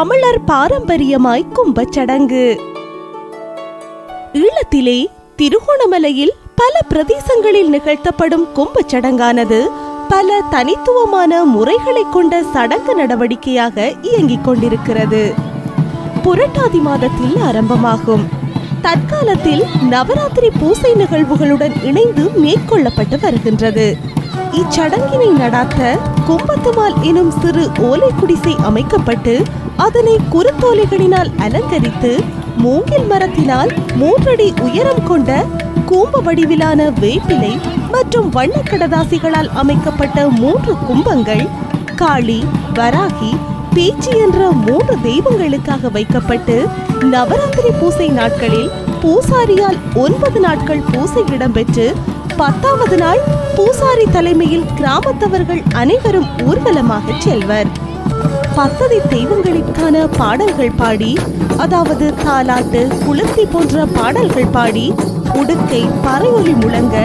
தமிழர் பாரம்பரியமாய் கும்பச்சடங்கு. ஈழத்திலே திருகோணமலையில் பல பிரதேசங்களில் நிகழ்த்தப்படும் கும்பச்சடங்கானது பல தனித்துவமான முறைகளை கொண்ட சடங்கு நடவடிக்கையாக இயங்கிக் கொண்டிருக்கிறது. புரட்டாதி மாதத்தில் ஆரம்பமாகும். தற்காலத்தில் நவராத்திரி பூசை நிகழ்வுகளுடன் இணைந்து மேற்கொள்ளப்பட்டு வருகின்றது. இச்சடங்கினை நடாத்த கும்பத்துமால் எனும் சிறு ஓலை குடிசை அமைக்கப்பட்டு அதனை குருத்தோலைகளினால் அலங்கரித்து மூங்கில் மரத்தினால் 3 அடி உயரம் கொண்ட கூம்ப வடிவிலான வேப்பிலை மற்றும் வண்ணக்கடதாசிகளால் அமைக்கப்பட்ட 3 கும்பங்கள் காளி, வராகி, பேச்சி என்ற 3 தெய்வங்களுக்காக வைக்கப்பட்டு நவராத்திரி பூசை நாட்களில் பூசாரியால் 9 நாட்கள் பூசை இடம்பெற்று 10வது நாள் பூசாரி தலைமையில் கிராமத்தவர்கள் அனைவரும் ஊர்வலமாக செல்வர். பத்ததி தெய்வங்களுக்கான பாடல்கள் பாடி, அதாவது தாலாட்டு, குளத்தி போன்ற பாடல்கள் பாடி, உடுக்கை, பறையொலி முழங்க,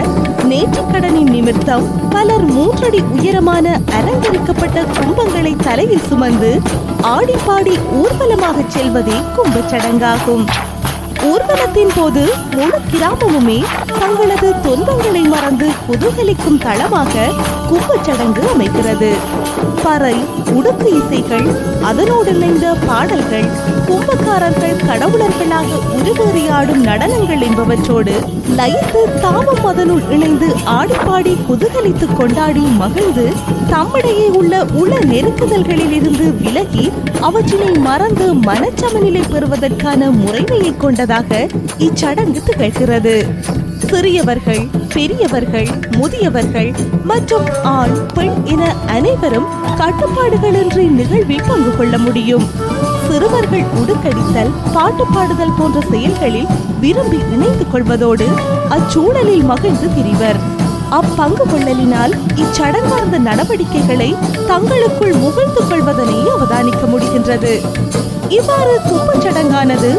நேற்றுக்கடனின் நிமித்தம் பலர் 3 அடி உயரமான அலங்கரிக்கப்பட்ட கும்பங்களை தலையில் சுமந்து ஆடிப்பாடி ஊர்வலமாக செல்வதே கும்பச்சடங்காகும். ஊர்வலத்தின் போது முழு கிராமமுமே தங்களது தொந்தங்களை மறந்து குதூகலிக்கும் தளமாக கும்பச்சடங்கு அமைக்கிறது. பறை, உடுக்கு இசைகள், அதனோடு இணைந்த பாடல்கள், கும்பக்காரர்கள் கடவுளர்களாக உருவேறியாடும் நடனங்கள் என்பவற்றோடு லயித்து தாமும் அதனுள் இணைந்து ஆடிப்பாடி குதூகலித்து கொண்டாடி மகிழ்ந்து தம்மிடையே உள்ள உள நெருக்குதல்களில் இருந்து விலகி அவற்றினை மறந்து மனச்சமநிலை பெறுவதற்கான முறைமையை கொண்டதாக இச்சடங்கு திகழ்கிறது. சிறியவர்கள், பெரியவர்கள், முதியவர்கள் மற்றும் ஆண், பெண் என அனைவரும் கட்டுப்பாடுகளின்றி நிகழ்வில் பங்கு கொள்ள முடியும். சிறுவர்கள் உடுக்கடித்தல், பாட்டு பாடுதல் போன்ற செயல்களில் விரும்பி இணைந்து கொள்வதோடு அச்சூழலில் மகிழ்ந்து திரிவர். அப்பங்கு கொள்ளலினால் இச்சடங்கார்ந்த நடவடிக்கைகளை தங்களுக்குள் முகழ்ந்து கொள்வதனை அவதானிக்க முடிகின்றது. இவ்வாறு கும்பச்சடங்கானது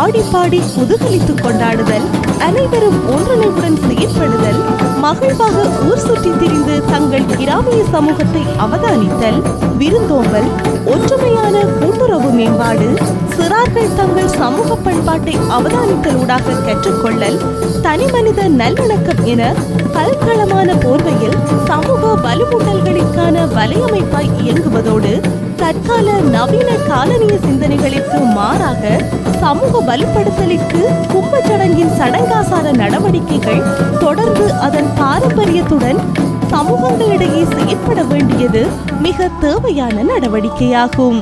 ஆடிப்பாடி குதூகலித்து கொண்டாடுதல், அனைவரும் ஒன்றிணைவுடன் செயற்படுதல், மகிழ்வாக ஊர் சுற்றி திரிந்து தங்கள் கிராமிய சமூகத்தை அவதானித்தல், விருந்தோம்பல், ஒற்றுமையான கூட்டுறவு மேம்பாடு, சிறார்கள் தங்கள் சமூக பண்பாட்டை அவதானித்தலூடாக கற்றுக்கொள்ளல், தனிமனித நல்லிணக்கம் என பல்களமான போர்வையில் சமூக வலுவூட்டல்களுக்கான வலையமைப்பாய் இயங்குவதோடு தற்கால நவீன காலனிய சிந்தனைகளுக்கு மாறாக சமூக வலுப்படுத்தலுக்கு கும்பச்சடங்கின் சடங்காசார நடவடிக்கைகள் தொடர்ந்து அதன் பாரம்பரியத்துடன் சமூகங்களிடையே செயற்பட வேண்டியது மிக தேவையான நடவடிக்கையாகும்.